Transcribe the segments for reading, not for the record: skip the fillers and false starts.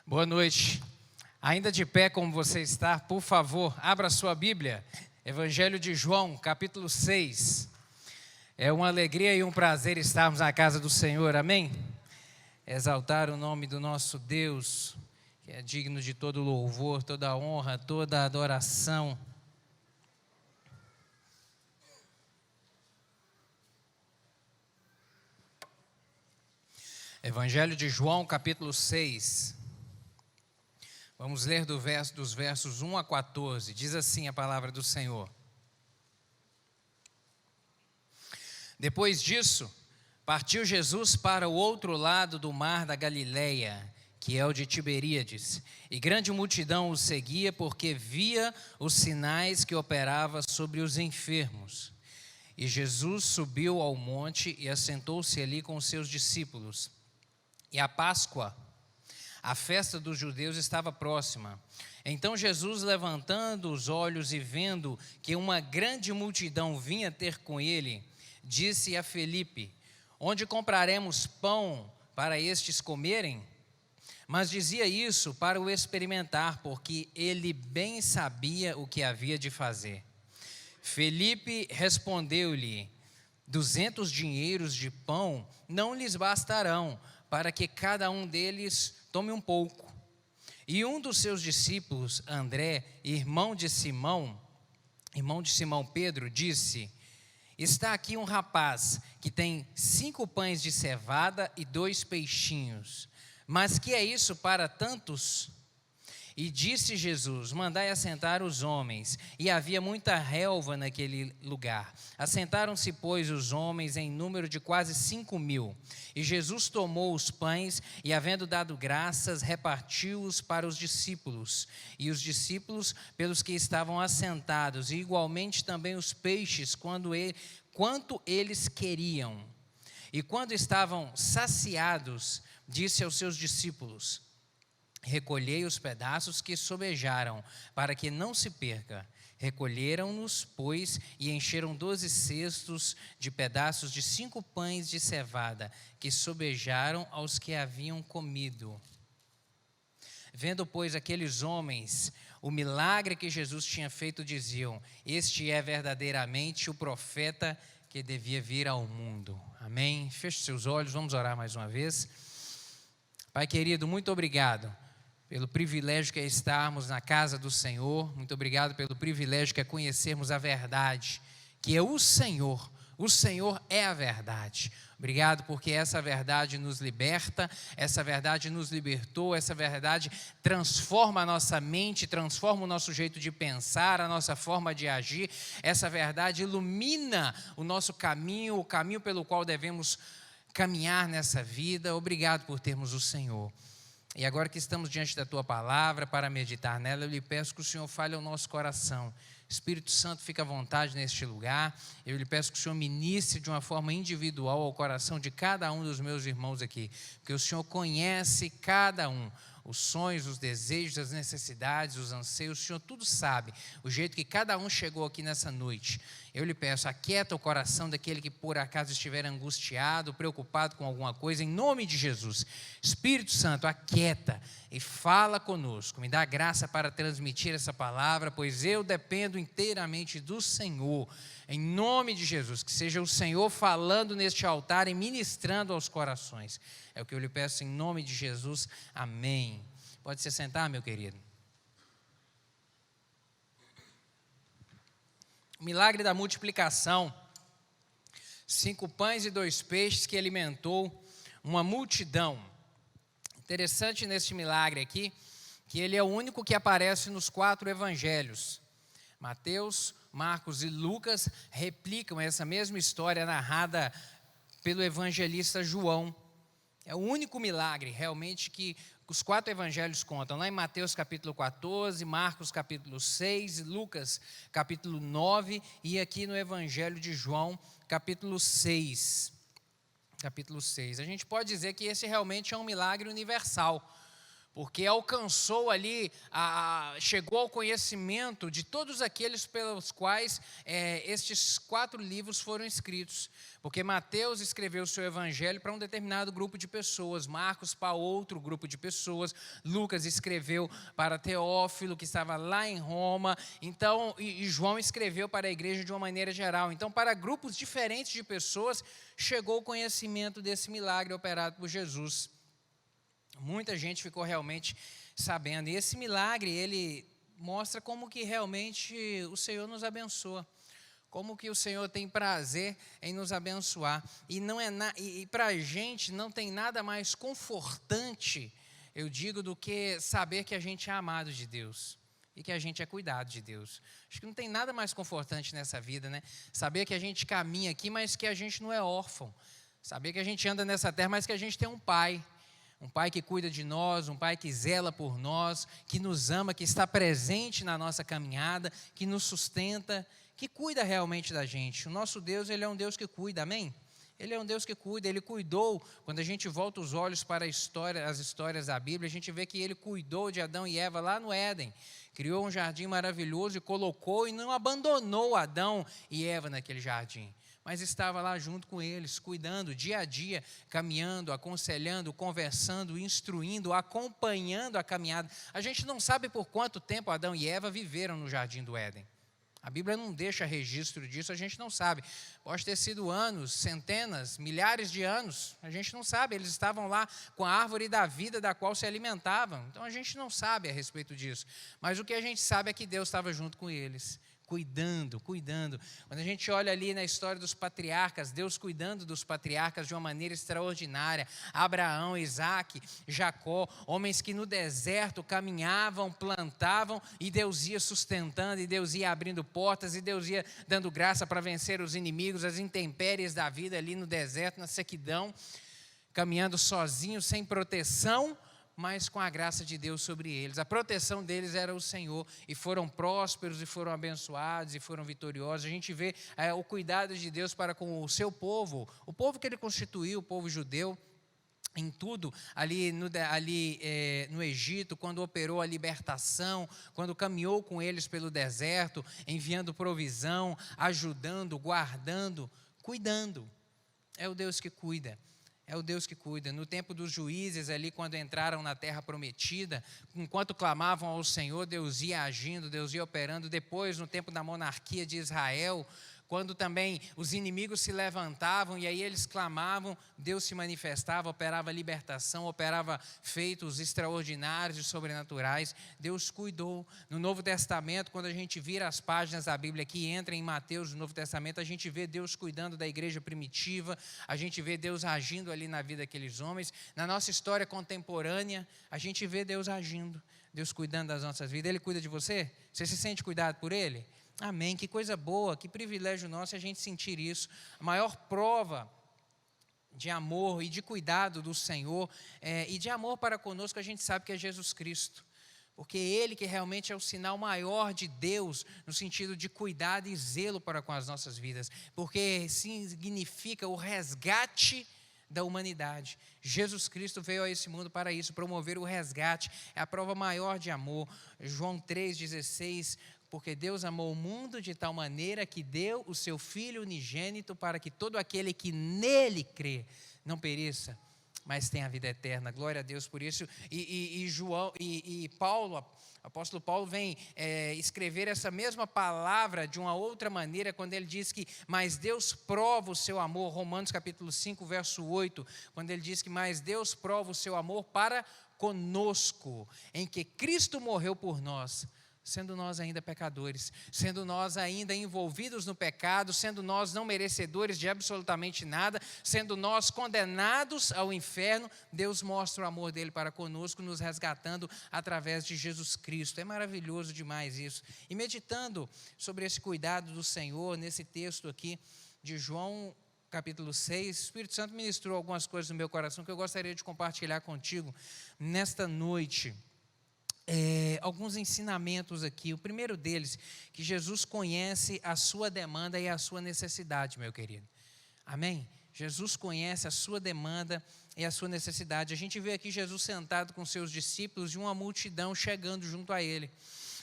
Boa noite. Ainda de pé como você está, por favor, abra sua Bíblia. Evangelho de João, capítulo 6. É uma alegria e um prazer estarmos na casa do Senhor, amém? Exaltar o nome do nosso Deus, que é digno de todo louvor, toda honra, toda adoração. Evangelho de João, capítulo 6. Vamos ler dos versos 1 a 14. Diz assim a palavra do Senhor. Depois disso, partiu Jesus para o outro lado do mar da Galileia, que é o de Tiberíades, e grande multidão o seguia porque via os sinais que operava sobre os enfermos. E Jesus subiu ao monte e assentou-se ali com os seus discípulos. E a Páscoa, a festa dos judeus, estava próxima. Então Jesus, levantando os olhos e vendo que uma grande multidão vinha ter com ele, disse a Felipe: onde compraremos pão para estes comerem? Mas dizia isso para o experimentar, porque ele bem sabia o que havia de fazer. Felipe respondeu-lhe: 200 dinheiros de pão não lhes bastarão, para que cada um deles tome um pouco. E um dos seus discípulos, André, irmão de Simão Pedro, disse: está aqui um rapaz que tem 5 pães de cevada e 2 peixinhos. Mas que é isso para tantos? E disse Jesus: mandai assentar os homens. E havia muita relva naquele lugar. Assentaram-se, pois, os homens em número de quase 5.000. E Jesus tomou os pães e, havendo dado graças, repartiu-os para os discípulos. E os discípulos pelos que estavam assentados. E igualmente também os peixes, quanto eles queriam. E quando estavam saciados, disse aos seus discípulos: recolhei os pedaços que sobejaram, para que não se perca. Recolheram-nos, pois, e encheram 12 cestos de pedaços de 5 pães de cevada, que sobejaram aos que haviam comido. Vendo, pois, aqueles homens o milagre que Jesus tinha feito, diziam: este é verdadeiramente o profeta que devia vir ao mundo. Amém? Feche seus olhos, vamos orar mais uma vez. Pai querido, muito obrigado pelo privilégio que é estarmos na casa do Senhor. Muito obrigado pelo privilégio que é conhecermos a verdade, que é o Senhor. O Senhor é a verdade. Obrigado porque essa verdade nos liberta, essa verdade nos libertou, essa verdade transforma a nossa mente, transforma o nosso jeito de pensar, a nossa forma de agir. Essa verdade ilumina o nosso caminho, o caminho pelo qual devemos caminhar nessa vida. Obrigado por termos o Senhor. E agora que estamos diante da Tua palavra para meditar nela, eu lhe peço que o Senhor fale ao nosso coração. Espírito Santo, fica à vontade neste lugar. Eu lhe peço que o Senhor ministre de uma forma individual ao coração de cada um dos meus irmãos aqui, porque o Senhor conhece cada um, os sonhos, os desejos, as necessidades, os anseios. O Senhor tudo sabe, o jeito que cada um chegou aqui nessa noite. Eu lhe peço, aquieta o coração daquele que por acaso estiver angustiado, preocupado com alguma coisa, em nome de Jesus. Espírito Santo, aquieta e fala conosco. Me dá graça para transmitir essa palavra, pois eu dependo inteiramente do Senhor. Em nome de Jesus, que seja o Senhor falando neste altar e ministrando aos corações. É o que eu lhe peço em nome de Jesus. Amém. Pode se sentar, meu querido. O milagre da multiplicação, 5 pães e 2 peixes que alimentou uma multidão. Interessante nesse milagre aqui, que ele é o único que aparece nos 4 evangelhos. Mateus, Marcos e Lucas replicam essa mesma história narrada pelo evangelista João. É o único milagre realmente que os 4 evangelhos contam. Lá em Mateus capítulo 14, Marcos capítulo 6, Lucas capítulo 9 e aqui no evangelho de João capítulo 6. Capítulo 6. A gente pode dizer que esse realmente é um milagre universal, porque alcançou ali, chegou ao conhecimento de todos aqueles pelos quais estes 4 livros foram escritos. Porque Mateus escreveu o seu evangelho para um determinado grupo de pessoas, Marcos para outro grupo de pessoas, Lucas escreveu para Teófilo, que estava lá em Roma, então, e João escreveu para a igreja de uma maneira geral. Então, para grupos diferentes de pessoas, chegou o conhecimento desse milagre operado por Jesus. Muita gente ficou realmente sabendo, e esse milagre, ele mostra como que realmente o Senhor nos abençoa. Como que o Senhor tem prazer em nos abençoar. E para a gente não tem nada mais confortante, eu digo, do que saber que a gente é amado de Deus e que a gente é cuidado de Deus. Acho que não tem nada mais confortante nessa vida, né? Saber que a gente caminha aqui, mas que a gente não é órfão. Saber que a gente anda nessa terra, mas que a gente tem um pai. Um pai que cuida de nós, um pai que zela por nós, que nos ama, que está presente na nossa caminhada, que nos sustenta, que cuida realmente da gente. O nosso Deus, Ele é um Deus que cuida, amém? Ele é um Deus que cuida, Ele cuidou. Quando a gente volta os olhos para as histórias da Bíblia, a gente vê que Ele cuidou de Adão e Eva lá no Éden. Criou um jardim maravilhoso e colocou e não abandonou Adão e Eva naquele jardim. Mas estava lá junto com eles, cuidando dia a dia, caminhando, aconselhando, conversando, instruindo, acompanhando a caminhada. A gente não sabe por quanto tempo Adão e Eva viveram no jardim do Éden. A Bíblia não deixa registro disso, a gente não sabe. Pode ter sido anos, centenas, milhares de anos, a gente não sabe. Eles estavam lá com a árvore da vida da qual se alimentavam. Então a gente não sabe a respeito disso. Mas o que a gente sabe é que Deus estava junto com eles, cuidando. Quando a gente olha ali na história dos patriarcas, Deus cuidando dos patriarcas de uma maneira extraordinária. Abraão, Isaac, Jacó, homens que no deserto caminhavam, plantavam, e Deus ia sustentando, e Deus ia abrindo portas, e Deus ia dando graça para vencer os inimigos, as intempéries da vida ali no deserto, na sequidão, caminhando sozinhos, sem proteção, mas com a graça de Deus sobre eles. A proteção deles era o Senhor, e foram prósperos, e foram abençoados, e foram vitoriosos. A gente vê o cuidado de Deus para com o seu povo, o povo que Ele constituiu, o povo judeu, em tudo, ali no Egito, quando operou a libertação, quando caminhou com eles pelo deserto, enviando provisão, ajudando, guardando, cuidando. É o Deus que cuida. É o Deus que cuida. No tempo dos juízes, ali quando entraram na terra prometida, enquanto clamavam ao Senhor, Deus ia agindo, Deus ia operando. Depois, no tempo da monarquia de Israel, quando também os inimigos se levantavam e aí eles clamavam, Deus se manifestava, operava libertação, operava feitos extraordinários e sobrenaturais. Deus cuidou. No Novo Testamento, quando a gente vira as páginas da Bíblia que entra em Mateus, no Novo Testamento, a gente vê Deus cuidando da igreja primitiva, a gente vê Deus agindo ali na vida daqueles homens. Na nossa história contemporânea, a gente vê Deus agindo, Deus cuidando das nossas vidas. Ele cuida de você? Você se sente cuidado por Ele? Amém, que coisa boa, que privilégio nosso a gente sentir isso. A maior prova de amor e de cuidado do Senhor e de amor para conosco, a gente sabe que é Jesus Cristo. Porque Ele que realmente é o sinal maior de Deus, no sentido de cuidado e zelo para com as nossas vidas. Porque significa o resgate da humanidade. Jesus Cristo veio a esse mundo para isso, promover o resgate. É a prova maior de amor. João 3,16... Porque Deus amou o mundo de tal maneira que deu o seu Filho unigênito para que todo aquele que nele crê não pereça, mas tenha a vida eterna. Glória a Deus por isso. Paulo, apóstolo Paulo vem escrever essa mesma palavra de uma outra maneira, quando ele diz que, mas Deus prova o seu amor, Romanos capítulo 5, verso 8, quando ele diz que, mas Deus prova o seu amor para conosco, em que Cristo morreu por nós, sendo nós ainda pecadores, sendo nós ainda envolvidos no pecado, sendo nós não merecedores de absolutamente nada, sendo nós condenados ao inferno, Deus mostra o amor dele para conosco, nos resgatando através de Jesus Cristo. É maravilhoso demais isso. E meditando sobre esse cuidado do Senhor, nesse texto aqui de João capítulo 6, o Espírito Santo ministrou algumas coisas no meu coração que eu gostaria de compartilhar contigo nesta noite. Alguns ensinamentos aqui. O primeiro deles, que Jesus conhece a sua demanda e a sua necessidade, meu querido. Amém? Jesus conhece a sua demanda e a sua necessidade. A gente vê aqui Jesus sentado com seus discípulos e uma multidão chegando junto a ele.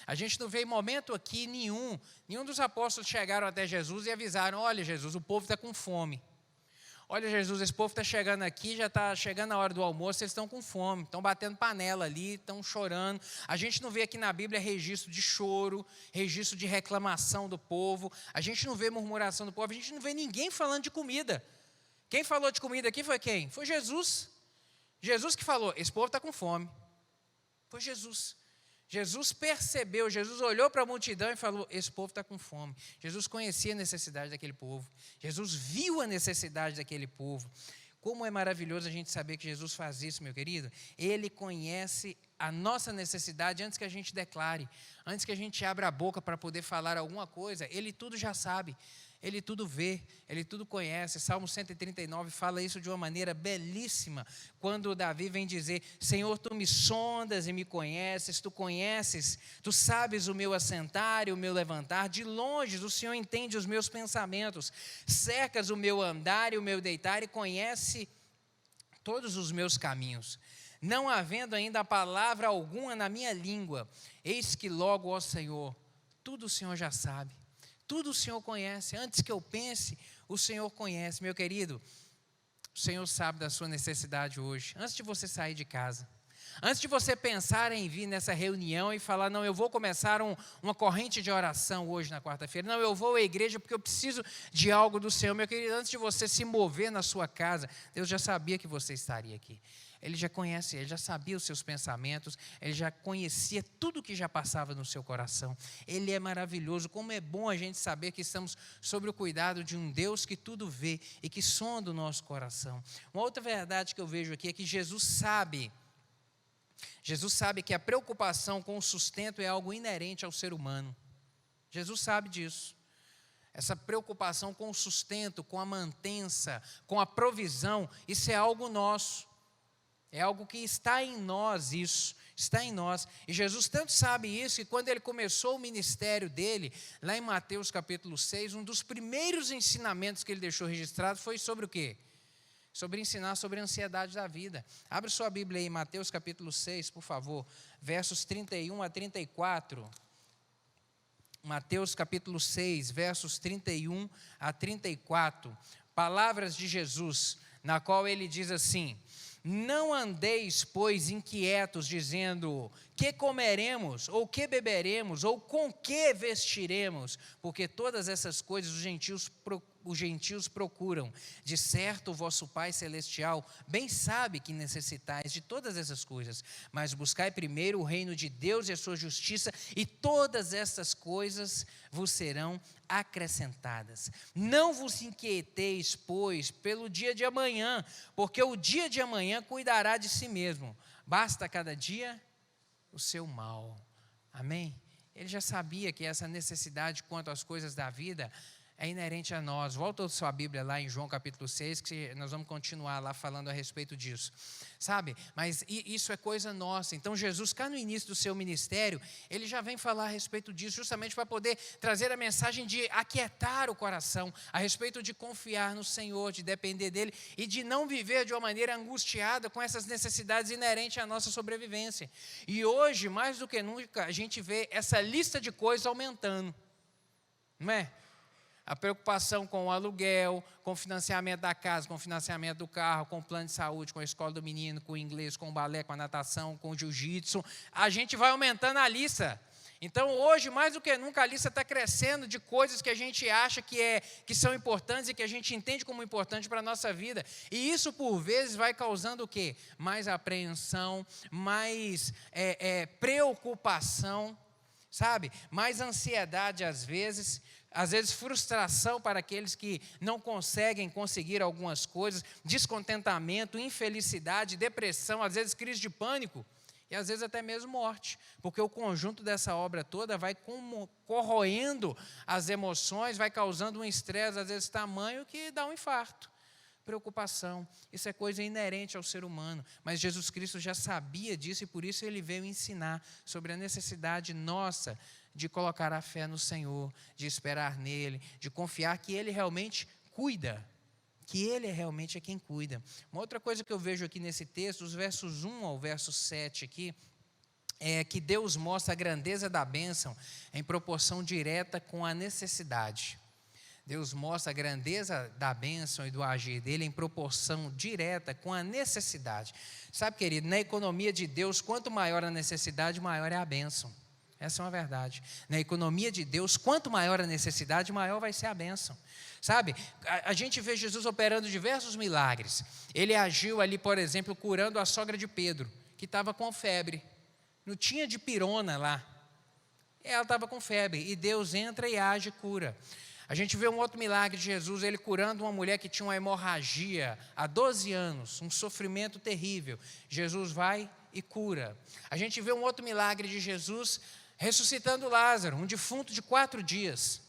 A gente não vê em momento aqui nenhum dos apóstolos chegaram até Jesus e avisaram: olha, Jesus, o povo está com fome. Olha, Jesus, esse povo está chegando aqui, já está chegando a hora do almoço, eles estão com fome, estão batendo panela ali, estão chorando. A gente não vê aqui na Bíblia registro de choro, registro de reclamação do povo. A gente não vê murmuração do povo, a gente não vê ninguém falando de comida. Quem falou de comida aqui foi quem? Foi Jesus. Jesus que falou: esse povo está com fome. Foi Jesus. Jesus percebeu, Jesus olhou para a multidão e falou: esse povo está com fome. Jesus conhecia a necessidade daquele povo. Jesus viu a necessidade daquele povo. Como é maravilhoso a gente saber que Jesus faz isso, meu querido. Ele conhece a nossa necessidade antes que a gente declare, antes que a gente abra a boca para poder falar alguma coisa. Ele tudo já sabe. Ele tudo vê, Ele tudo conhece. Salmo 139 fala isso de uma maneira belíssima, quando Davi vem dizer: Senhor, Tu me sondas e me conheces, Tu sabes o meu assentar e o meu levantar, de longe o Senhor entende os meus pensamentos, cercas o meu andar e o meu deitar e conhece todos os meus caminhos. Não havendo ainda palavra alguma na minha língua, eis que logo, ó Senhor, tudo o Senhor já sabe. Tudo o Senhor conhece, antes que eu pense, o Senhor conhece. Meu querido, o Senhor sabe da sua necessidade hoje, antes de você sair de casa. Antes de você pensar em vir nessa reunião e falar: não, eu vou começar uma corrente de oração hoje na quarta-feira. Não, eu vou à igreja porque eu preciso de algo do Senhor. Meu querido, antes de você se mover na sua casa, Deus já sabia que você estaria aqui. Ele já conhece, Ele já sabia os seus pensamentos, Ele já conhecia tudo que já passava no seu coração. Ele é maravilhoso. Como é bom a gente saber que estamos sob o cuidado de um Deus que tudo vê e que sonda o nosso coração. Uma outra verdade que eu vejo aqui é que Jesus sabe que a preocupação com o sustento é algo inerente ao ser humano. Jesus sabe disso. Essa preocupação com o sustento, com a mantença, com a provisão, isso é algo nosso. É algo que está em nós, isso, está em nós. E Jesus tanto sabe isso que quando Ele começou o ministério dele, lá em Mateus capítulo 6, um dos primeiros ensinamentos que Ele deixou registrado foi sobre o quê? Sobre ensinar sobre a ansiedade da vida. Abre sua Bíblia aí, Mateus capítulo 6, por favor, versos 31 a 34. Mateus capítulo 6, versos 31 a 34. Palavras de Jesus, na qual Ele diz assim: não andeis, pois, inquietos, dizendo: que comeremos, ou que beberemos, ou com que vestiremos? Porque todas essas coisas os gentios procuram. De certo, o vosso Pai Celestial bem sabe que necessitais de todas essas coisas. Mas buscai primeiro o reino de Deus e a sua justiça, e todas essas coisas vos serão acrescentadas. Não vos inquieteis, pois, pelo dia de amanhã, porque o dia de amanhã cuidará de si mesmo. Basta cada dia o seu mal. Amém? Ele já sabia que essa necessidade quanto às coisas da vida é inerente a nós. Volta a sua Bíblia lá em João capítulo 6, que nós vamos continuar lá falando a respeito disso. Sabe? Mas isso é coisa nossa. Então Jesus, cá no início do seu ministério, Ele já vem falar a respeito disso, justamente para poder trazer a mensagem de aquietar o coração, a respeito de confiar no Senhor, de depender dEle e de não viver de uma maneira angustiada com essas necessidades inerentes à nossa sobrevivência. E hoje, mais do que nunca, a gente vê essa lista de coisas aumentando. Não é? A preocupação com o aluguel, com o financiamento da casa, com o financiamento do carro, com o plano de saúde, com a escola do menino, com o inglês, com o balé, com a natação, com o jiu-jitsu. A gente vai aumentando a lista. Então, hoje, mais do que nunca, a lista está crescendo de coisas que a gente acha que são importantes e que a gente entende como importante para a nossa vida. E isso, por vezes, vai causando o quê? Mais apreensão, mais preocupação, sabe? Mais ansiedade, às vezes frustração para aqueles que não conseguir algumas coisas, descontentamento, infelicidade, depressão, às vezes crise de pânico e às vezes até mesmo morte, porque o conjunto dessa obra toda vai corroendo as emoções, vai causando um estresse, às vezes tamanho, que dá um infarto. Preocupação, isso é coisa inerente ao ser humano, mas Jesus Cristo já sabia disso e por isso Ele veio ensinar sobre a necessidade nossa de colocar a fé no Senhor, de esperar nele, de confiar que Ele realmente cuida que Ele realmente é quem cuida. Uma outra coisa que eu vejo aqui nesse texto, os versos 1 ao verso 7 aqui, é que Deus mostra a grandeza da bênção em proporção direta com a necessidade. Deus mostra a grandeza da bênção e do agir dele em proporção direta com a necessidade. Sabe, querido, na economia de Deus, quanto maior a necessidade, maior é a bênção. Essa é uma verdade. Na economia de Deus, quanto maior a necessidade, maior vai ser a bênção. Sabe, a gente vê Jesus operando diversos milagres. Ele agiu ali, por exemplo, curando a sogra de Pedro, que estava com febre. Não tinha dipirona lá. Ela estava com febre. E Deus entra e age e cura. A gente vê um outro milagre de Jesus, ele curando uma mulher que tinha uma hemorragia há 12 anos, um sofrimento terrível. Jesus vai e cura. A gente vê um outro milagre de Jesus ressuscitando Lázaro, um defunto de 4 dias.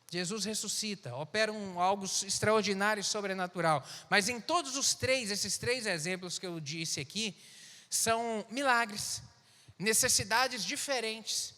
Jesus ressuscita, opera algo extraordinário e sobrenatural. Mas em todos esses três exemplos que eu disse aqui, são milagres, necessidades diferentes,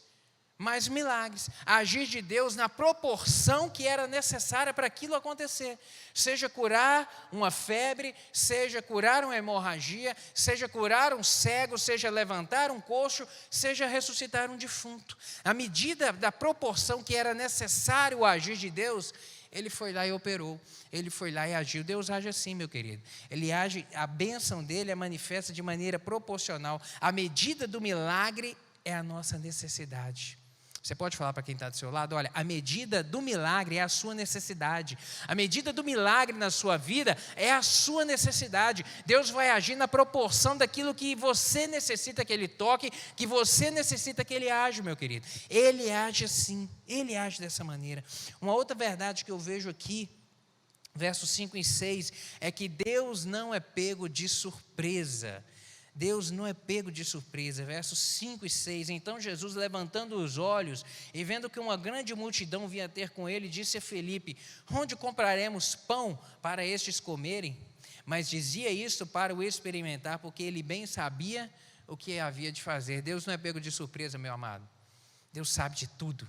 mas milagres, agir de Deus na proporção que era necessária para aquilo acontecer, seja curar uma febre, seja curar uma hemorragia, seja curar um cego, seja levantar um coxo, seja ressuscitar um defunto. À medida da proporção que era necessário o agir de Deus, Ele foi lá e operou, Ele foi lá e agiu. Deus age assim, meu querido. Ele age, a bênção dele é manifesta de maneira proporcional. A medida do milagre é a nossa necessidade. Você pode falar para quem está do seu lado, olha, a medida do milagre é a sua necessidade. A medida do milagre na sua vida é a sua necessidade. Deus vai agir na proporção daquilo que você necessita que Ele toque, que você necessita que Ele age, meu querido. Ele age assim, Ele age dessa maneira. Uma outra verdade que eu vejo aqui, versos 5 e 6, é que Deus não é pego de surpresa. Deus não é pego de surpresa, versos 5 e 6, então Jesus, levantando os olhos e vendo que uma grande multidão vinha ter com ele, disse a Filipe, onde compraremos pão para estes comerem? Mas dizia isso para o experimentar, porque ele bem sabia o que havia de fazer. Deus não é pego de surpresa, meu amado, Deus sabe de tudo.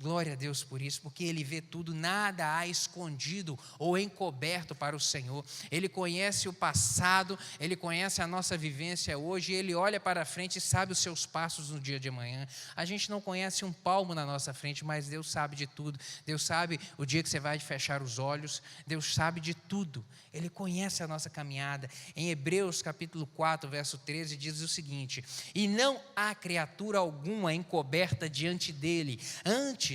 Glória a Deus por isso, porque Ele vê tudo, nada há escondido ou encoberto para o Senhor. Ele conhece o passado, Ele conhece a nossa vivência hoje, Ele olha para frente e sabe os seus passos no dia de amanhã. A gente não conhece um palmo na nossa frente, mas Deus sabe de tudo. Deus sabe o dia que você vai fechar os olhos, Deus sabe de tudo. Ele conhece a nossa caminhada. Em Hebreus capítulo 4, verso 13, diz o seguinte, e não há criatura alguma encoberta diante dele, antes,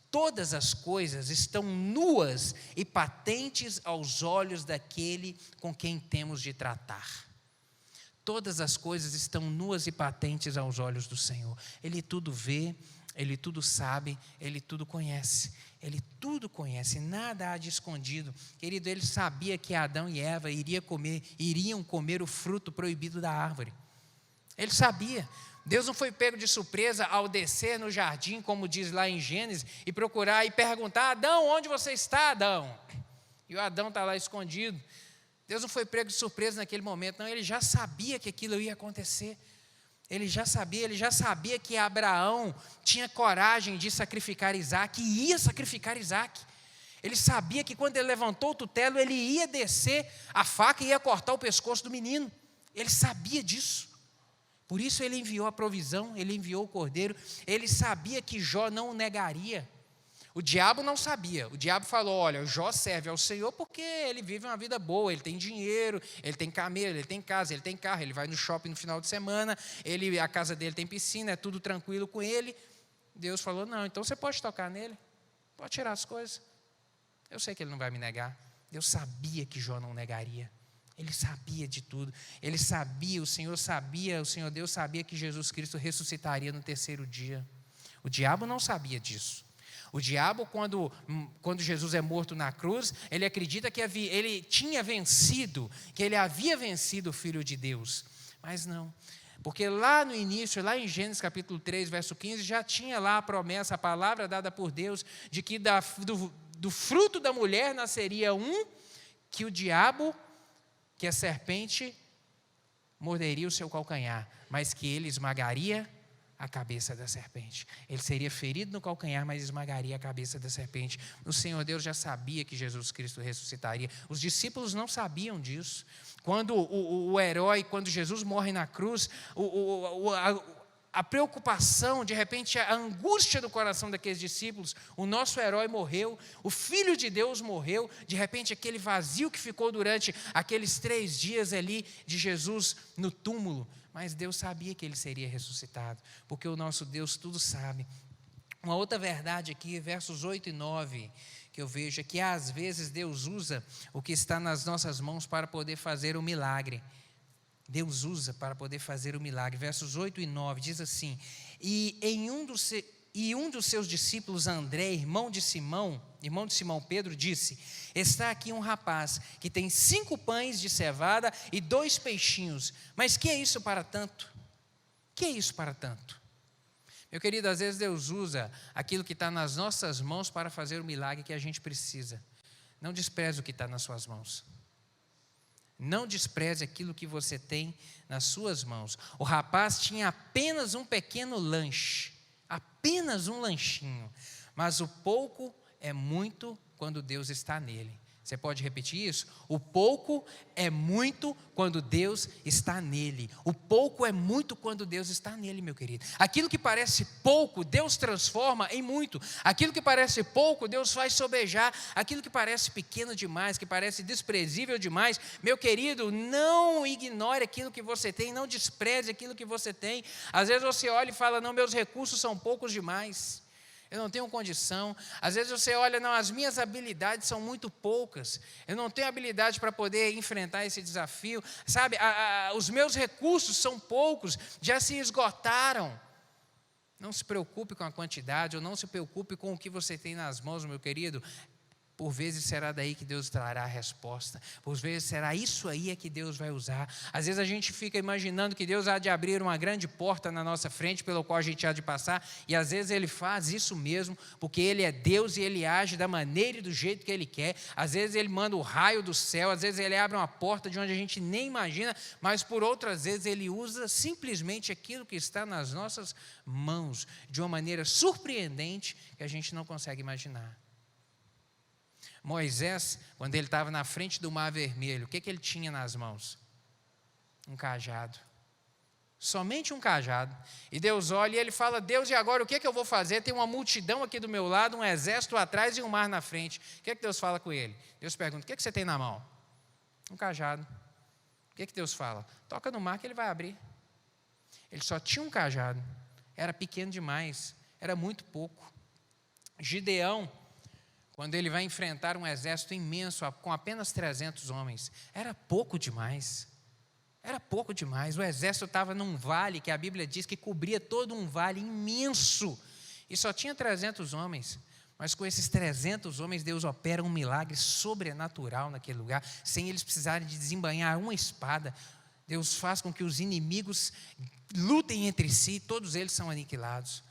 todas as coisas estão nuas e patentes aos olhos daquele com quem temos de tratar. Todas as coisas estão nuas e patentes aos olhos do Senhor. Ele tudo vê, Ele tudo sabe, Ele tudo conhece. Ele tudo conhece, nada há de escondido. Querido, Ele sabia que Adão e Eva iriam comer o fruto proibido da árvore. Ele sabia. Deus não foi pego de surpresa ao descer no jardim, como diz lá em Gênesis, e procurar e perguntar, Adão, onde você está, Adão? E o Adão está lá escondido. Deus não foi pego de surpresa naquele momento, não, Ele já sabia que aquilo ia acontecer. Ele já sabia que Abraão tinha coragem de sacrificar Isaac, e ia sacrificar Isaac. Ele sabia que quando ele levantou o tutelo, ele ia descer a faca e ia cortar o pescoço do menino. Ele sabia disso. Por isso ele enviou a provisão, ele enviou o cordeiro. Ele sabia que Jó não o negaria. O diabo não sabia. O diabo falou, olha, Jó serve ao Senhor porque ele vive uma vida boa, ele tem dinheiro, ele tem camelo, ele tem casa, ele tem carro, ele vai no shopping no final de semana, a casa dele tem piscina, é tudo tranquilo com ele. Deus falou, não, então você pode tocar nele, pode tirar as coisas. Eu sei que ele não vai me negar. Deus sabia que Jó não negaria. Ele sabia de tudo. Ele sabia, o Senhor Deus sabia que Jesus Cristo ressuscitaria no 3º dia. O diabo não sabia disso. O diabo, quando Jesus é morto na cruz, ele acredita que ele tinha vencido, que ele havia vencido o Filho de Deus. Mas não, porque lá no início, lá em Gênesis capítulo 3, verso 15, já tinha lá a promessa, a palavra dada por Deus, de que do fruto da mulher nasceria que o diabo, que a serpente, morderia o seu calcanhar, mas que ele esmagaria a cabeça da serpente. Ele seria ferido no calcanhar, mas esmagaria a cabeça da serpente. O Senhor Deus já sabia que Jesus Cristo ressuscitaria. Os discípulos não sabiam disso. Quando o herói, quando Jesus morre na cruz, a preocupação, de repente, a angústia do coração daqueles discípulos, o nosso herói morreu, o Filho de Deus morreu, de repente aquele vazio que ficou durante aqueles 3 dias ali de Jesus no túmulo, mas Deus sabia que ele seria ressuscitado, porque o nosso Deus tudo sabe. Uma outra verdade aqui, versos 8 e 9, que eu vejo é que às vezes Deus usa o que está nas nossas mãos para poder fazer o milagre. Deus usa para poder fazer o milagre. Versos 8 e 9 diz assim: um dos seus discípulos, André, irmão de Simão Pedro, disse: está aqui um rapaz que tem 5 pães de cevada e 2 peixinhos, mas que é isso para tanto? Que é isso para tanto? Meu querido, às vezes Deus usa aquilo que está nas nossas mãos para fazer o milagre que a gente precisa. Não despreze o que está nas suas mãos. Não despreze aquilo que você tem nas suas mãos. O rapaz tinha apenas um pequeno lanche, apenas um lanchinho, mas o pouco é muito quando Deus está nele. Você pode repetir isso? O pouco é muito quando Deus está nele. O pouco é muito quando Deus está nele, meu querido. Aquilo que parece pouco, Deus transforma em muito. Aquilo que parece pouco, Deus faz sobejar. Aquilo que parece pequeno demais, que parece desprezível demais, meu querido, não ignore aquilo que você tem, não despreze aquilo que você tem. Às vezes você olha e fala: não, meus recursos são poucos demais. Eu não tenho condição. Às vezes você olha: não, as minhas habilidades são muito poucas. Eu não tenho habilidade para poder enfrentar esse desafio. Sabe, os meus recursos são poucos, já se esgotaram. Não se preocupe com a quantidade, ou não se preocupe com o que você tem nas mãos, meu querido. Por vezes será daí que Deus trará a resposta. Por vezes será isso aí é que Deus vai usar. Às vezes a gente fica imaginando que Deus há de abrir uma grande porta na nossa frente, pelo qual a gente há de passar. E às vezes Ele faz isso mesmo, porque Ele é Deus e Ele age da maneira e do jeito que Ele quer. Às vezes Ele manda o raio do céu, às vezes Ele abre uma porta de onde a gente nem imagina. Mas por outras vezes Ele usa simplesmente aquilo que está nas nossas mãos, de uma maneira surpreendente que a gente não consegue imaginar. Moisés, quando ele estava na frente do Mar Vermelho, o que ele tinha nas mãos? Um cajado. Somente um cajado. E Deus olha e ele fala: Deus, e agora o que eu vou fazer? Tem uma multidão aqui do meu lado, um exército atrás e um mar na frente. O que Deus fala com ele? Deus pergunta: o que você tem na mão? Um cajado. O que Deus fala? Toca no mar que ele vai abrir. Ele só tinha um cajado. Era pequeno demais. Era muito pouco. Gideão, quando ele vai enfrentar um exército imenso com apenas 300 homens, era pouco demais. Era pouco demais. O exército estava num vale que a Bíblia diz que cobria todo um vale imenso. E só tinha 300 homens. Mas com esses 300 homens, Deus opera um milagre sobrenatural naquele lugar, sem eles precisarem de desembainhar uma espada. Deus faz com que os inimigos lutem entre si, todos eles são aniquilados.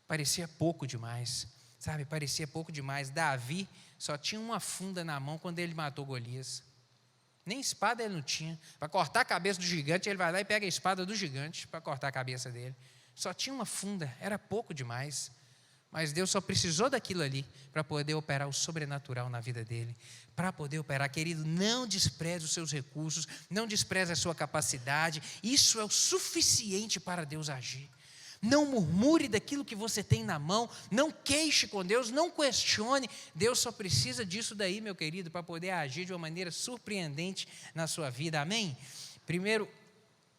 Parecia pouco demais. Sabe, parecia pouco demais. Davi só tinha uma funda na mão quando ele matou Golias. Nem espada ele não tinha. Para cortar a cabeça do gigante, ele vai lá e pega a espada do gigante para cortar a cabeça dele. Só tinha uma funda, era pouco demais. Mas Deus só precisou daquilo ali para poder operar o sobrenatural na vida dele. Para poder operar, querido, não despreze os seus recursos, não despreze a sua capacidade. Isso é o suficiente para Deus agir. Não murmure daquilo que você tem na mão, não queixe com Deus, não questione. Deus só precisa disso daí, meu querido, para poder agir de uma maneira surpreendente na sua vida, amém?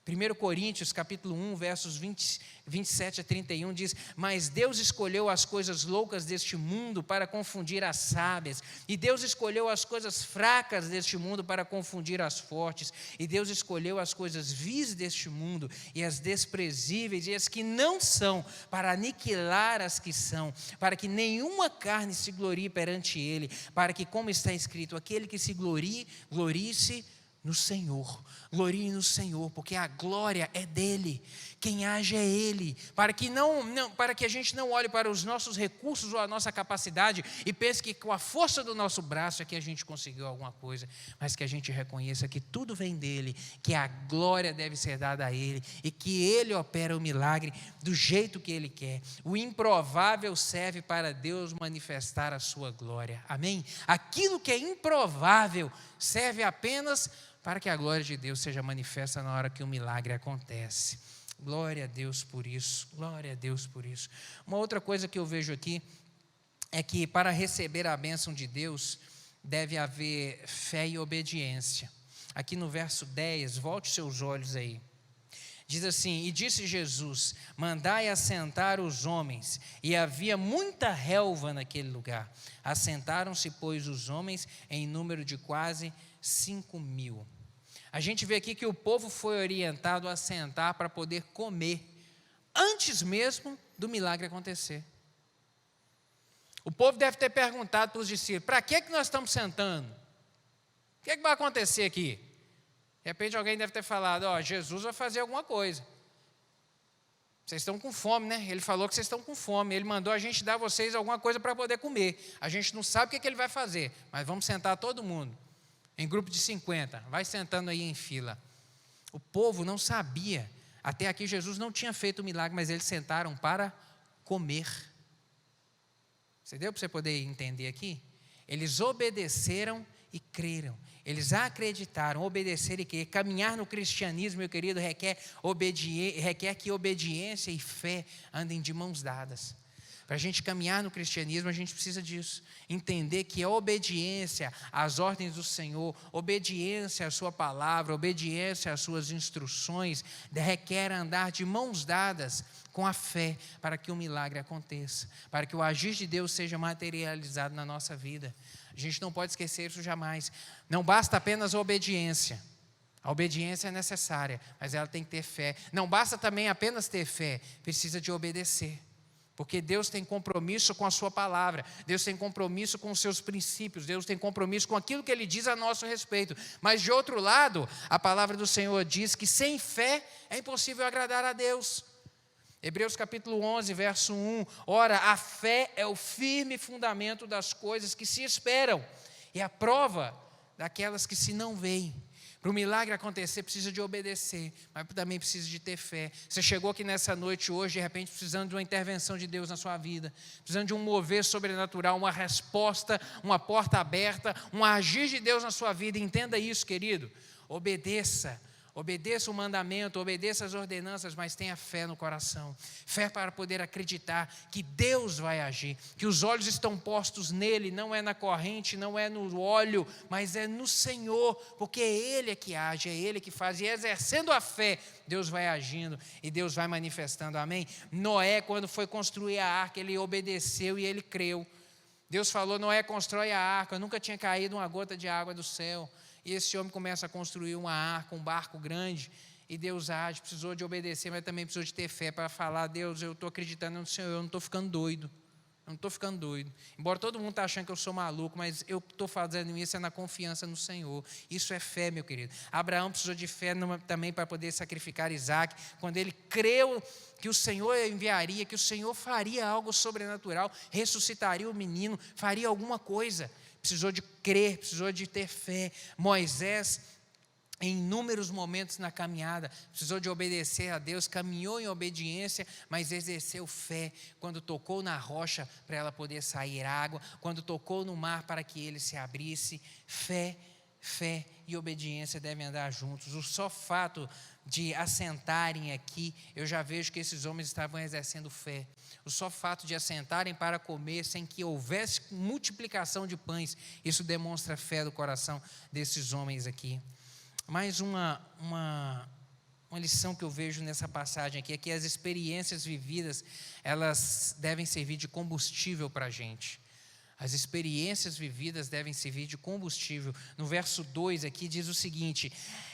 1 Coríntios capítulo 1, versos 27 a 31 diz: mas Deus escolheu as coisas loucas deste mundo para confundir as sábias, e Deus escolheu as coisas fracas deste mundo para confundir as fortes, e Deus escolheu as coisas vis deste mundo, e as desprezíveis, e as que não são, para aniquilar as que são, para que nenhuma carne se glorie perante Ele, para que, como está escrito, aquele que se glorie, glorie-se no Senhor, glorie no Senhor, porque a glória é dele, quem age é ele, para que a gente não olhe para os nossos recursos ou a nossa capacidade e pense que com a força do nosso braço é que a gente conseguiu alguma coisa, mas que a gente reconheça que tudo vem dele, que a glória deve ser dada a ele e que ele opera o milagre do jeito que ele quer. O improvável serve para Deus manifestar a sua glória, amém? Aquilo que é improvável serve apenas para que a glória de Deus seja manifesta na hora que o milagre acontece. Glória a Deus por isso, glória a Deus por isso. Uma outra coisa que eu vejo aqui é que para receber a bênção de Deus, deve haver fé e obediência. Aqui no verso 10, volte seus olhos aí. Diz assim: e disse Jesus, mandai assentar os homens, e havia muita relva naquele lugar. Assentaram-se, pois, os homens em número de quase 5.000. A gente vê aqui que o povo foi orientado a sentar para poder comer, antes mesmo do milagre acontecer. O povo deve ter perguntado para os discípulos: para que nós estamos sentando? O que vai acontecer aqui? De repente alguém deve ter falado: Jesus vai fazer alguma coisa. Vocês estão com fome, né? Ele falou que vocês estão com fome. Ele mandou a gente dar a vocês alguma coisa para poder comer. A gente não sabe o que ele vai fazer, mas vamos sentar todo mundo, em grupo de 50, vai sentando aí em fila. O povo não sabia, até aqui Jesus não tinha feito o milagre, mas eles sentaram para comer. Você deu para você poder entender aqui? Eles obedeceram e creram, eles acreditaram. Obedecer e crer, caminhar no cristianismo, meu querido, requer que obediência e fé andem de mãos dadas. Para a gente caminhar no cristianismo, a gente precisa disso. Entender que a obediência às ordens do Senhor, obediência à sua palavra, obediência às suas instruções, requer andar de mãos dadas com a fé, para que o milagre aconteça, para que o agir de Deus seja materializado na nossa vida. A gente não pode esquecer isso jamais. Não basta apenas a obediência. A obediência é necessária, mas ela tem que ter fé. Não basta também apenas ter fé, precisa de obedecer. Porque Deus tem compromisso com a sua palavra, Deus tem compromisso com os seus princípios, Deus tem compromisso com aquilo que Ele diz a nosso respeito. Mas de outro lado, a palavra do Senhor diz que sem fé é impossível agradar a Deus. Hebreus capítulo 11, verso 1, ora, a fé é o firme fundamento das coisas que se esperam, e a prova daquelas que se não veem. Para o milagre acontecer, precisa de obedecer, mas também precisa de ter fé. Você chegou aqui nessa noite hoje, de repente, precisando de uma intervenção de Deus na sua vida, precisando de um mover sobrenatural, uma resposta, uma porta aberta, um agir de Deus na sua vida. Entenda isso, querido. Obedeça o mandamento, obedeça as ordenanças, mas tenha fé no coração. Fé para poder acreditar que Deus vai agir, que os olhos estão postos nele, não é na corrente, não é no óleo, mas é no Senhor, porque é Ele é que age, é Ele que faz, e exercendo a fé, Deus vai agindo e Deus vai manifestando, amém? Noé, quando foi construir a arca, ele obedeceu e ele creu. Deus falou: Noé, constrói a arca. Nunca tinha caído uma gota de água do céu. E esse homem começa a construir uma arca, um barco grande, e Deus age. Precisou de obedecer, mas também precisou de ter fé para falar: Deus, eu estou acreditando no Senhor, eu não estou ficando doido. Eu não estou ficando doido. Embora todo mundo está achando que eu sou maluco, mas eu estou fazendo isso na confiança no Senhor. Isso é fé, meu querido. Abraão precisou de fé também para poder sacrificar Isaac, quando ele creu que o Senhor enviaria, que o Senhor faria algo sobrenatural, ressuscitaria o menino, faria alguma coisa. Precisou de crer, precisou de ter fé. Moisés, em inúmeros momentos na caminhada, precisou de obedecer a Deus, caminhou em obediência, mas exerceu fé, quando tocou na rocha para ela poder sair água, quando tocou no mar para que ele se abrisse. Fé e obediência devem andar juntos. O só fato de assentarem aqui, eu já vejo que esses homens estavam exercendo fé. O só fato de assentarem para comer sem que houvesse multiplicação de pães, isso demonstra a fé do coração desses homens aqui. Mais uma lição que eu vejo nessa passagem aqui é que as experiências vividas, elas devem servir de combustível para a gente. As experiências vividas devem servir de combustível. No verso 2 aqui diz o seguinte: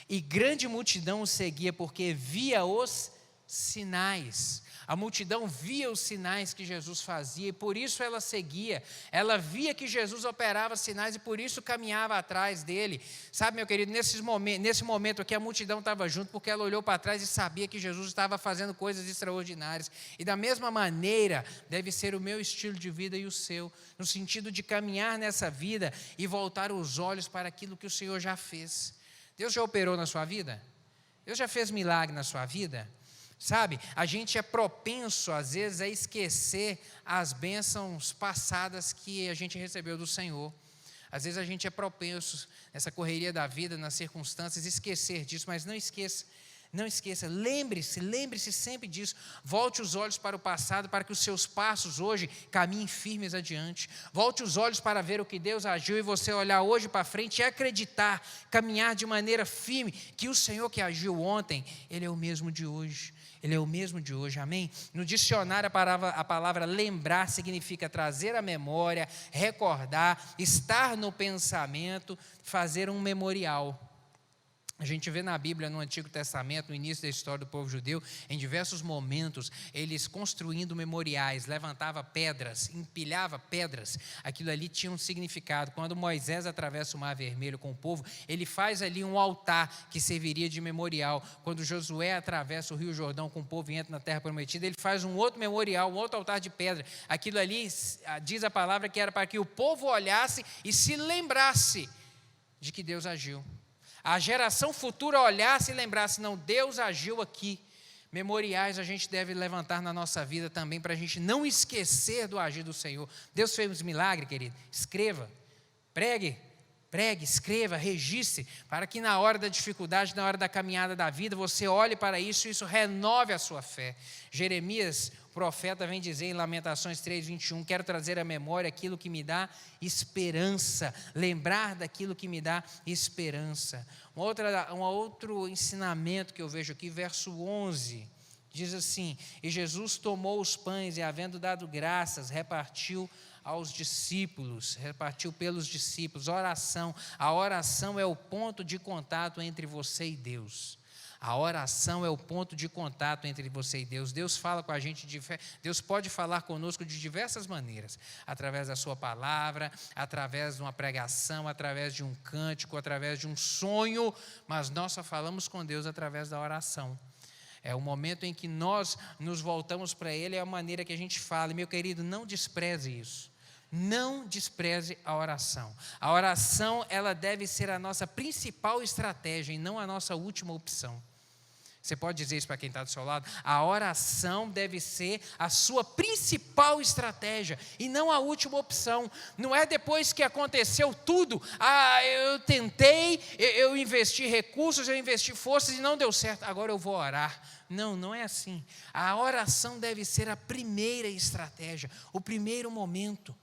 e grande multidão o seguia, porque via os sinais. A multidão via os sinais que Jesus fazia e por isso ela seguia. Ela via que Jesus operava sinais e por isso caminhava atrás dele. Sabe, meu querido, nesse momento aqui a multidão estava junto porque ela olhou para trás e sabia que Jesus estava fazendo coisas extraordinárias. E da mesma maneira deve ser o meu estilo de vida e o seu, no sentido de caminhar nessa vida e voltar os olhos para aquilo que o Senhor já fez. Deus já operou na sua vida? Deus já fez milagre na sua vida? Sabe, a gente é propenso, às vezes, a esquecer as bênçãos passadas que a gente recebeu do Senhor. Às vezes a gente é propenso, nessa correria da vida, nas circunstâncias, esquecer disso, mas não esqueça. Não esqueça, lembre-se sempre disso. Volte os olhos para o passado, para que os seus passos hoje caminhem firmes adiante. Volte os olhos para ver o que Deus agiu e você olhar hoje para frente e acreditar, caminhar de maneira firme, que o Senhor que agiu ontem, Ele é o mesmo de hoje. Ele é o mesmo de hoje, amém? No dicionário a palavra lembrar significa trazer à memória, recordar, estar no pensamento, fazer um memorial. A gente vê na Bíblia, no Antigo Testamento, no início da história do povo judeu, em diversos momentos, eles construindo memoriais, levantava pedras, empilhava pedras, aquilo ali tinha um significado. Quando Moisés atravessa o Mar Vermelho com o povo, ele faz ali um altar que serviria de memorial. Quando Josué atravessa o Rio Jordão com o povo e entra na Terra Prometida, ele faz um outro memorial, um outro altar de pedra. Aquilo ali, diz a palavra, que era para que o povo olhasse e se lembrasse de que Deus agiu. A geração futura olhasse e lembrasse, não, Deus agiu aqui. Memoriais a gente deve levantar na nossa vida também, para a gente não esquecer do agir do Senhor. Deus fez um milagre, querido, escreva, pregue, escreva, registre, para que na hora da dificuldade, na hora da caminhada da vida, você olhe para isso e isso renove a sua fé. Jeremias, o profeta, vem dizer em Lamentações 3:21, quero trazer à memória aquilo que me dá esperança, lembrar daquilo que me dá esperança. Um outro ensinamento que eu vejo aqui, verso 11, diz assim, e Jesus tomou os pães e havendo dado graças, repartiu aos discípulos, repartiu pelos discípulos. A oração é o ponto de contato entre você e Deus. A oração é o ponto de contato entre você e Deus. Deus fala com a gente, Deus pode falar conosco de diversas maneiras, através da sua palavra, através de uma pregação, através de um cântico, através de um sonho, mas nós só falamos com Deus através da oração. É o momento em que nós nos voltamos para Ele, é a maneira que a gente fala. E, meu querido, não despreze isso. Não despreze a oração. A oração, ela deve ser a nossa principal estratégia e não a nossa última opção. Você pode dizer isso para quem está do seu lado? A oração deve ser a sua principal estratégia e não a última opção. Não é depois que aconteceu tudo, eu tentei, eu investi recursos, eu investi forças e não deu certo, agora eu vou orar. Não, não é assim. A oração deve ser a primeira estratégia, o primeiro momento,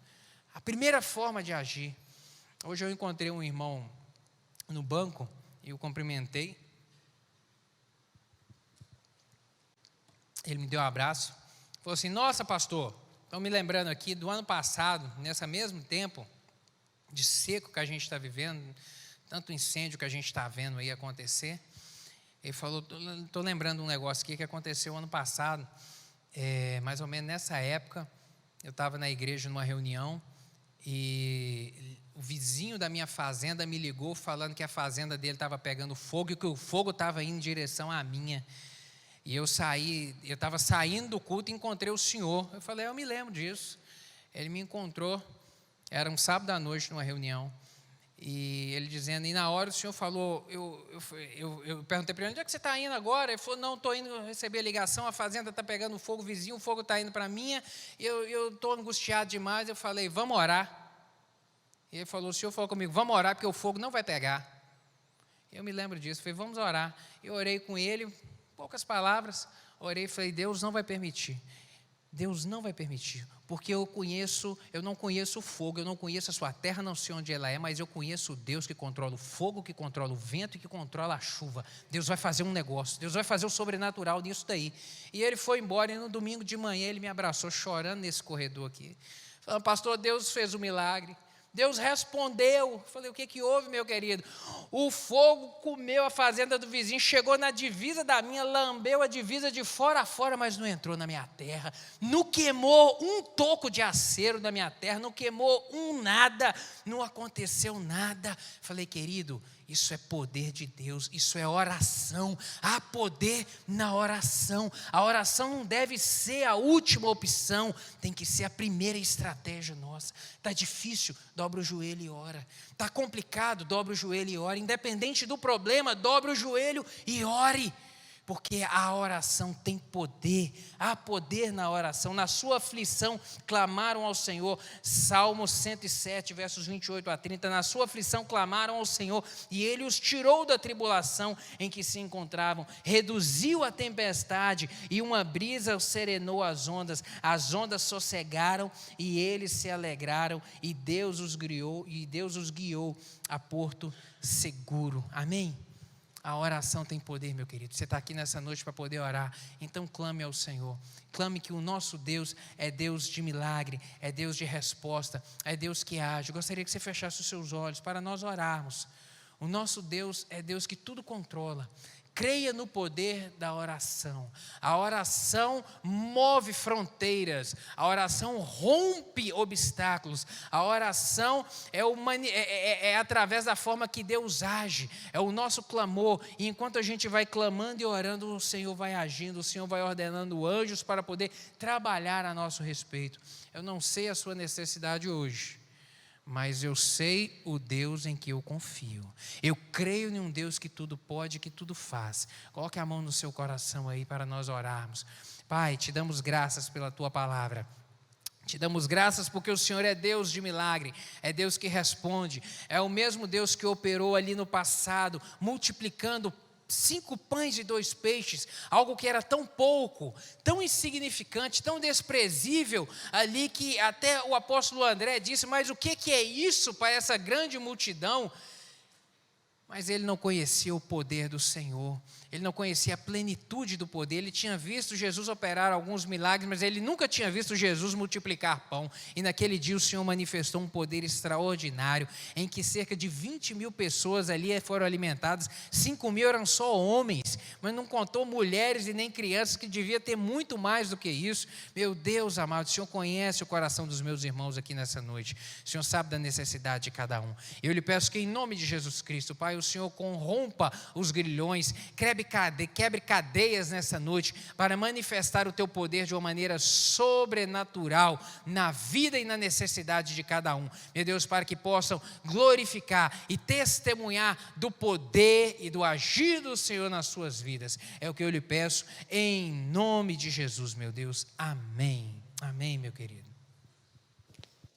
a primeira forma de agir. Hoje eu encontrei um irmão no banco e o cumprimentei. Ele me deu um abraço, falou assim, nossa pastor, estou me lembrando aqui do ano passado, nesse mesmo tempo de seco que a gente está vivendo, tanto incêndio que a gente está vendo aí acontecer. Ele falou, estou lembrando um negócio aqui que aconteceu ano passado, mais ou menos nessa época, eu estava na igreja numa reunião e o vizinho da minha fazenda me ligou falando que a fazenda dele estava pegando fogo e que o fogo estava indo em direção à minha. E eu estava saindo do culto e encontrei o senhor. Eu falei, eu me lembro disso. Ele me encontrou, era um sábado à noite numa reunião. E ele dizendo, e na hora o senhor falou, eu perguntei para ele, onde é que você está indo agora? Ele falou, não, estou indo receber a ligação, a fazenda está pegando fogo, vizinho, o fogo está indo para a minha, eu estou angustiado demais. Eu falei, vamos orar. E ele falou, o senhor falou comigo, vamos orar porque o fogo não vai pegar. Eu me lembro disso, falei, vamos orar. Eu orei com ele, poucas palavras, orei e falei, Deus não vai permitir. Deus não vai permitir, porque eu não conheço o fogo, eu não conheço a sua terra, não sei onde ela é, mas eu conheço o Deus que controla o fogo, que controla o vento e que controla a chuva. Deus vai fazer um negócio, Deus vai fazer o sobrenatural nisso daí. E ele foi embora e no domingo de manhã ele me abraçou chorando nesse corredor aqui. Falando, pastor, Deus fez um milagre. Deus respondeu. Falei, o que houve, meu querido? O fogo comeu a fazenda do vizinho, chegou na divisa da minha, lambeu a divisa de fora a fora, mas não entrou na minha terra, não queimou um toco de acero na minha terra, não queimou nada, não aconteceu nada. Falei, querido, isso é poder de Deus, isso é oração, há poder na oração. A oração não deve ser a última opção, tem que ser a primeira estratégia nossa. Está difícil, dobra o joelho e ora. Está complicado, dobra o joelho e ora. Independente do problema, dobra o joelho e ore. Porque a oração tem poder, há poder na oração. Na sua aflição clamaram ao Senhor. Salmo 107, versos 28 a 30. Na sua aflição clamaram ao Senhor, e Ele os tirou da tribulação em que se encontravam. Reduziu a tempestade, e uma brisa serenou as ondas sossegaram, e eles se alegraram, e Deus os guiou a porto seguro. Amém? A oração tem poder, meu querido. Você está aqui nessa noite para poder orar, então clame ao Senhor. Clame que o nosso Deus é Deus de milagre, é Deus de resposta, é Deus que age. Eu gostaria que você fechasse os seus olhos para nós orarmos. O nosso Deus é Deus que tudo controla. Creia no poder da oração. A oração move fronteiras. A oração rompe obstáculos. A oração é através da forma que Deus age. É o nosso clamor. E enquanto a gente vai clamando e orando, o Senhor vai agindo. O Senhor vai ordenando anjos para poder trabalhar a nosso respeito. Eu não sei a sua necessidade hoje, mas eu sei o Deus em que eu confio. Eu creio em um Deus que tudo pode, que tudo faz. Coloque a mão no seu coração aí para nós orarmos. Pai, te damos graças pela tua palavra. Te damos graças porque o Senhor é Deus de milagre, é Deus que responde. É o mesmo Deus que operou ali no passado, multiplicando 5 pães e 2 peixes, algo que era tão pouco, tão insignificante, tão desprezível ali, que até o apóstolo André disse, mas o que é isso para essa grande multidão? Mas ele não conhecia o poder do Senhor, ele não conhecia a plenitude do poder. Ele tinha visto Jesus operar alguns milagres, mas ele nunca tinha visto Jesus multiplicar pão. E naquele dia o Senhor manifestou um poder extraordinário, em que cerca de 20.000 pessoas ali foram alimentadas. 5.000 eram só homens, mas não contou mulheres e nem crianças, que devia ter muito mais do que isso. Meu Deus amado, o Senhor conhece o coração dos meus irmãos aqui nessa noite. O Senhor sabe da necessidade de cada um. Eu lhe peço que em nome de Jesus Cristo, Pai, o Senhor corrompa os grilhões, quebre cadeias nessa noite, para manifestar o teu poder de uma maneira sobrenatural na vida e na necessidade de cada um. Meu Deus, para que possam glorificar e testemunhar do poder e do agir do Senhor nas suas vidas. É o que eu lhe peço em nome de Jesus, meu Deus. Amém. Amém, meu querido.